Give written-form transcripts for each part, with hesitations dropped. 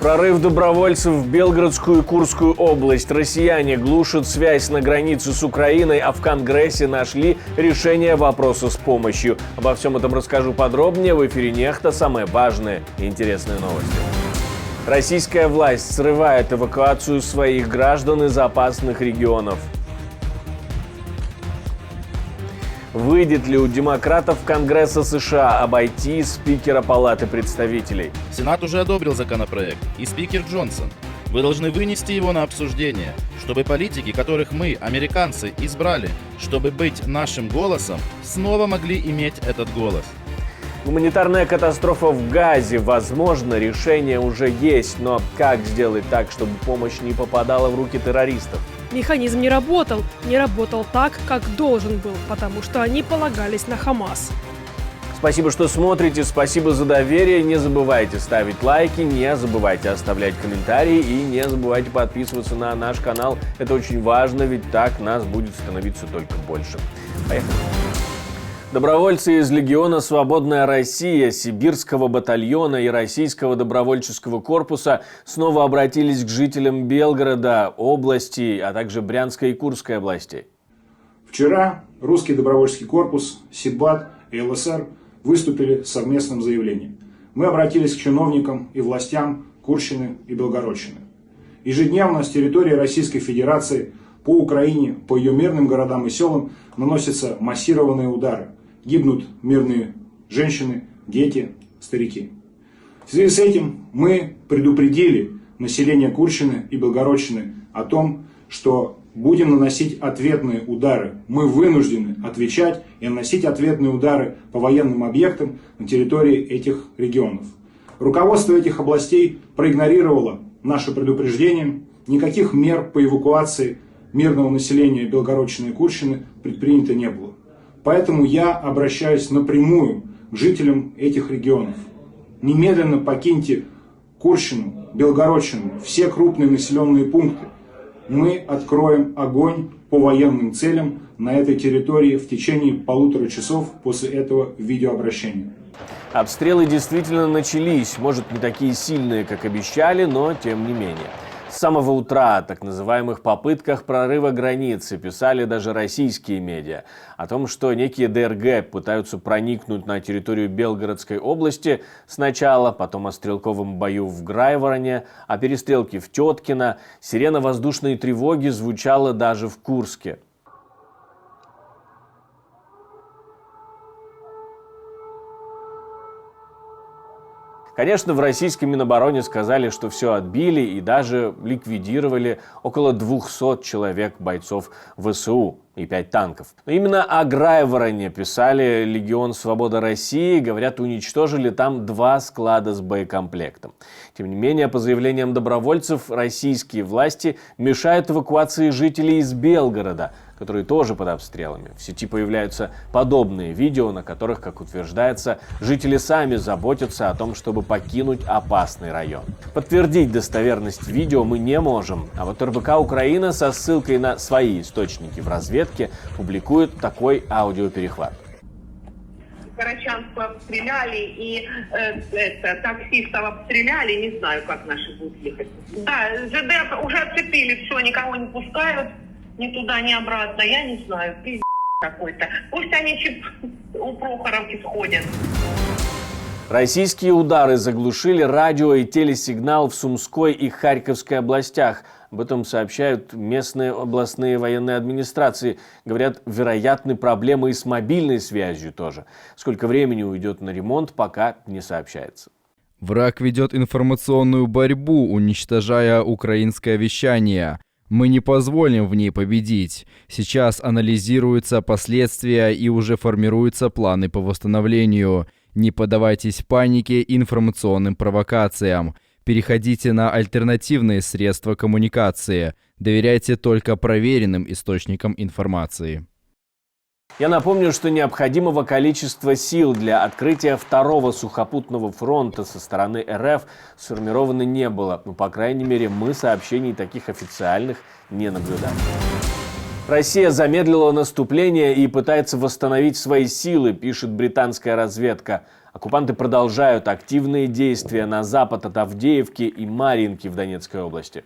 Прорыв добровольцев в Белгородскую и Курскую область. Россияне глушат связь на границе с Украиной, а в Конгрессе нашли решение вопроса с помощью. Обо всем этом расскажу подробнее в эфире «Нехта». Самые важные и интересные новости. Российская власть срывает эвакуацию своих граждан из опасных регионов. Выйдет ли у демократов Конгресса США обойти спикера Палаты представителей? Сенат уже одобрил законопроект, и спикер Джонсон. Вы должны вынести его на обсуждение, чтобы политики, которых мы, американцы, избрали, чтобы быть нашим голосом, снова могли иметь этот голос. Гуманитарная катастрофа в Газе. Возможно, решение уже есть, но как сделать так, чтобы помощь не попадала в руки террористов? Механизм не работал так, как должен был, потому что они полагались на Хамас. Спасибо, что смотрите, спасибо за доверие. Не забывайте ставить лайки, не забывайте оставлять комментарии и не забывайте подписываться на наш канал. Это очень важно, ведь так нас будет становиться только больше. Поехали. Добровольцы из Легиона «Свободная Россия», Сибирского батальона и Российского добровольческого корпуса снова обратились к жителям Белгорода, области, а также Брянской и Курской областей. Вчера Русский добровольческий корпус, Сиббат и ЛСР выступили с совместным заявлением. Мы обратились к чиновникам и властям Курщины и Белгородчины. Ежедневно с территории Российской Федерации по Украине, по ее мирным городам и селам наносятся массированные удары. Гибнут мирные женщины, дети, старики. В связи с этим мы предупредили население Курщины и Белгородчины о том, что будем наносить ответные удары. Мы вынуждены отвечать и наносить ответные удары по военным объектам на территории этих регионов. Руководство этих областей проигнорировало наше предупреждение. Никаких мер по эвакуации мирного населения Белгородчины и Курщины предпринято не было. Поэтому я обращаюсь напрямую к жителям этих регионов. Немедленно покиньте Курщину, Белгородчину, все крупные населенные пункты. Мы откроем огонь по военным целям на этой территории в течение 1,5 часов после этого видеообращения. Обстрелы действительно начались, может, не такие сильные, как обещали, но тем не менее. С самого утра о так называемых попытках прорыва границы писали даже российские медиа. О том, что некие ДРГ пытаются проникнуть на территорию Белгородской области сначала, потом о стрелковом бою в Грайвороне, о перестрелке в Теткино. Сирена воздушной тревоги звучала даже в Курске. Конечно, в российском Минобороне сказали, что все отбили и даже ликвидировали около 200 человек бойцов ВСУ и 5 танков. Но именно о Грайвороне писали Легион Свобода России, говорят, уничтожили там 2 склада с боекомплектом. Тем не менее, по заявлениям добровольцев, российские власти мешают эвакуации жителей из Белгорода, которые тоже под обстрелами. В сети появляются подобные видео, на которых, как утверждается, жители сами заботятся о том, чтобы покинуть опасный район. Подтвердить достоверность видео мы не можем, а вот РБК Украина со ссылкой на свои источники в разведке публикует такой аудиоперехват. Карачанскую обстреляли и таксистов обстреляли, не знаю, как наши будут ехать. Да, ЖД уже отцепили, все, никого не пускают. Ни туда, ни обратно, я не знаю, пиздец какой-то. Пусть они у Прохоровки сходят. Российские удары заглушили радио и телесигнал в Сумской и Харьковской областях. Об этом сообщают местные областные военные администрации. Говорят, вероятны проблемы и с мобильной связью тоже. Сколько времени уйдет на ремонт, пока не сообщается. Враг ведет информационную борьбу, уничтожая украинское вещание. Мы не позволим в ней победить. Сейчас анализируются последствия и уже формируются планы по восстановлению. Не поддавайтесь панике и информационным провокациям. Переходите на альтернативные средства коммуникации. Доверяйте только проверенным источникам информации. Я напомню, что необходимого количества сил для открытия второго сухопутного фронта со стороны РФ сформировано не было. Но, по крайней мере, мы сообщений таких официальных не наблюдали. Россия замедлила наступление и пытается восстановить свои силы, пишет британская разведка. Оккупанты продолжают активные действия на запад от Авдеевки и Марьинки в Донецкой области.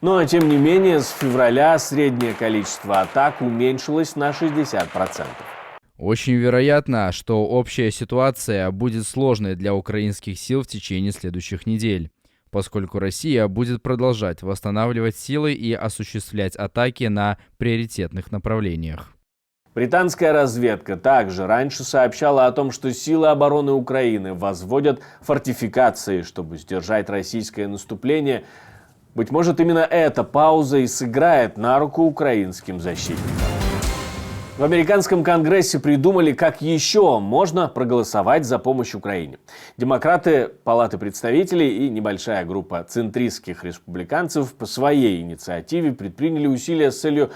Но, тем не менее, с февраля среднее количество атак уменьшилось на 60%. Очень вероятно, что общая ситуация будет сложной для украинских сил в течение следующих недель, поскольку Россия будет продолжать восстанавливать силы и осуществлять атаки на приоритетных направлениях. Британская разведка также раньше сообщала о том, что силы обороны Украины возводят фортификации, чтобы сдержать российское наступление. Быть может, именно эта пауза и сыграет на руку украинским защитникам. В американском конгрессе придумали, как еще можно проголосовать за помощь Украине. Демократы Палаты представителей и небольшая группа центристских республиканцев по своей инициативе предприняли усилия с целью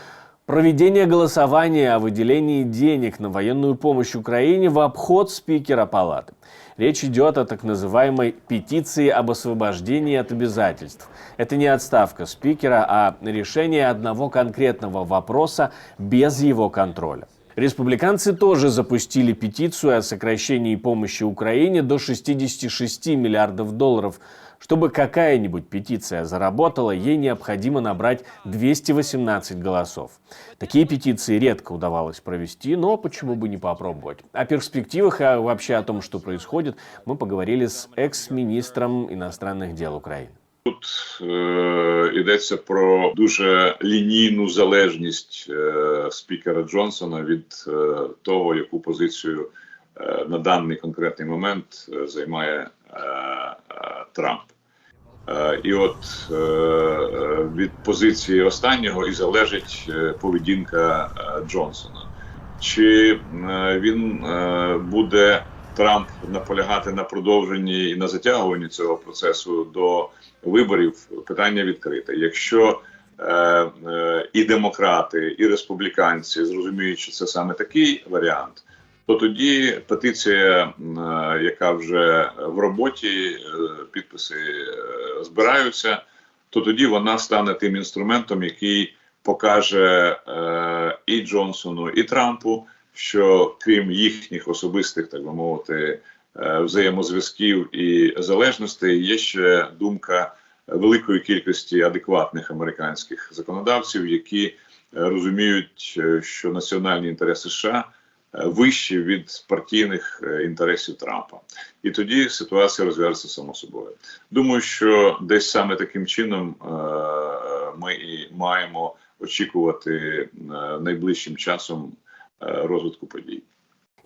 проведения голосования о выделении денег на военную помощь Украине в обход спикера Палаты. Речь идет о так называемой петиции об освобождении от обязательств. Это не отставка спикера, а решение одного конкретного вопроса без его контроля. Республиканцы тоже запустили петицию о сокращении помощи Украине до 66 миллиардов долларов. Чтобы какая-нибудь петиция заработала, ей необходимо набрать 218 голосов. Такие петиции редко удавалось провести, но почему бы не попробовать? О перспективах и вообще о том, что происходит, мы поговорили с екс-міністром іностранних дел України. Тут йдеться про дуже лінійну залежність спікера Джонсона від того, яку позицію на даний конкретний момент займає Трамп. І от від позиції останнього і залежить поведінка Джонсона. Чи він буде, Трамп, наполягати на продовженні і на затягуванні цього процесу до виборів, питання відкрите. Якщо і демократи, і республіканці зрозуміють, що це саме такий варіант, то тоді петиція, яка вже в роботі, підписи збираються, то тоді вона стане тим інструментом, який покаже і Джонсону, і Трампу, що крім їхніх особистих, так би мовити, взаємозв'язків і залежностей, є ще думка великої кількості адекватних американських законодавців, які розуміють, що національні інтереси США вищі від партійних інтересів Трампа. І тоді ситуація розв'яжеться само собою. Думаю, що десь саме таким чином ми і маємо очікувати найближчим часом розвитку подій.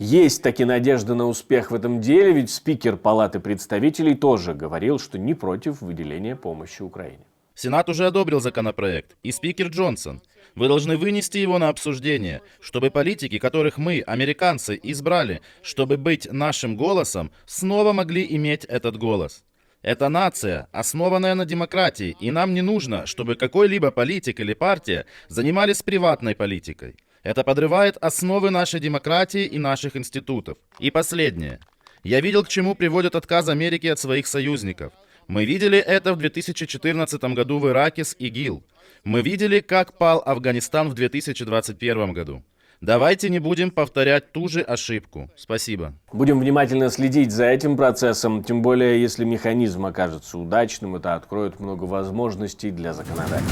Есть таки надежда на успех в этом деле, ведь спикер Палаты представителей тоже говорил, что не против выделения помощи Украине. Сенат уже одобрил законопроект, и спикер Джонсон. Вы должны вынести его на обсуждение, чтобы политики, которых мы, американцы, избрали, чтобы быть нашим голосом, снова могли иметь этот голос. Это нация, основанная на демократии, и нам не нужно, чтобы какой-либо политик или партия занимались приватной политикой. Это подрывает основы нашей демократии и наших институтов. И последнее. Я видел, к чему приводит отказ Америки от своих союзников. Мы видели это в 2014 году в Ираке с ИГИЛ. Мы видели, как пал Афганистан в 2021 году. Давайте не будем повторять ту же ошибку. Спасибо. Будем внимательно следить за этим процессом, тем более, если механизм окажется удачным, это откроет много возможностей для законодателей.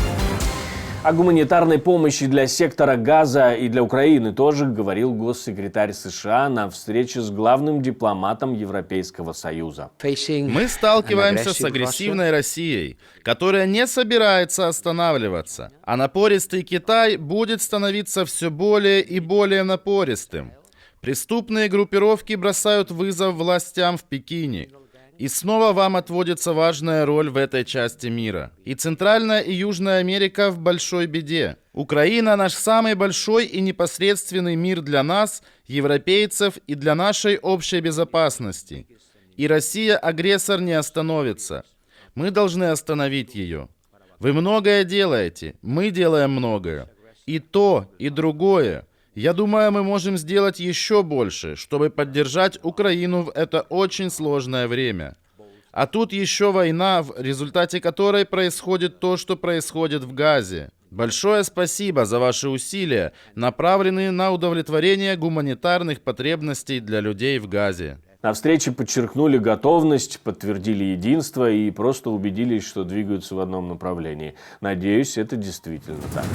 О гуманитарной помощи для сектора Газа и для Украины тоже говорил госсекретарь США на встрече с главным дипломатом Европейского Союза. Мы сталкиваемся с агрессивной Россией, которая не собирается останавливаться, а напористый Китай будет становиться все более и более напористым. Преступные группировки бросают вызов властям в Пекине. И снова вам отводится важная роль в этой части мира. И Центральная и Южная Америка в большой беде. Украина – наш самый большой и непосредственный мир для нас, европейцев, и для нашей общей безопасности. И Россия, агрессор, не остановится. Мы должны остановить ее. Вы многое делаете, мы делаем многое. И то, и другое. Я думаю, мы можем сделать еще больше, чтобы поддержать Украину в это очень сложное время. А тут еще война, в результате которой происходит то, что происходит в Газе. Большое спасибо за ваши усилия, направленные на удовлетворение гуманитарных потребностей для людей в Газе. На встрече подчеркнули готовность, подтвердили единство и просто убедились, что двигаются в одном направлении. Надеюсь, это действительно так.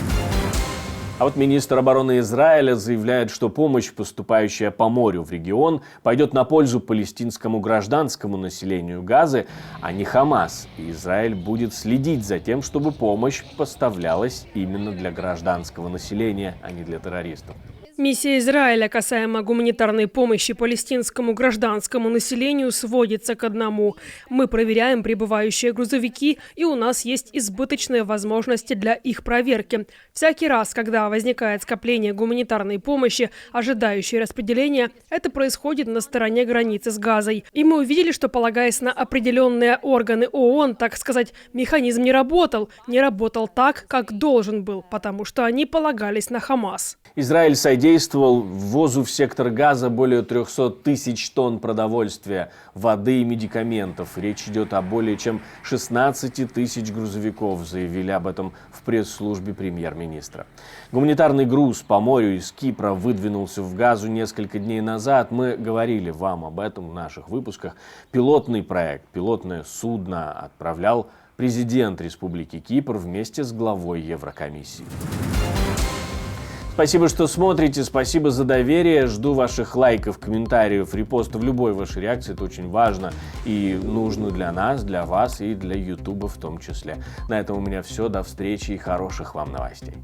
А вот министр обороны Израиля заявляет, что помощь, поступающая по морю в регион, пойдет на пользу палестинскому гражданскому населению Газы, а не Хамас. И Израиль будет следить за тем, чтобы помощь поставлялась именно для гражданского населения, а не для террористов. Миссия Израиля касаемо гуманитарной помощи палестинскому гражданскому населению сводится к одному. Мы проверяем прибывающие грузовики, и у нас есть избыточные возможности для их проверки. Всякий раз, когда возникает скопление гуманитарной помощи, ожидающей распределения, это происходит на стороне границы с Газой. И мы увидели, что, полагаясь на определенные органы ООН, так сказать, механизм не работал так, как должен был, потому что они полагались на Хамас. Израиль содействовал ввозу в сектор Газа более 300 тысяч тонн продовольствия, воды и медикаментов. Речь идет о более чем 16 тысяч грузовиков, заявили об этом в пресс-службе премьер-министра. Гуманитарный груз по морю из Кипра выдвинулся в Газу несколько дней назад. Мы говорили вам об этом в наших выпусках. Пилотный проект, пилотное судно отправлял президент Республики Кипр вместе с главой Еврокомиссии. Спасибо, что смотрите, спасибо за доверие. Жду ваших лайков, комментариев, репостов, любой вашей реакции. Это очень важно и нужно для нас, для вас и для Ютуба в том числе. На этом у меня все. До встречи и хороших вам новостей.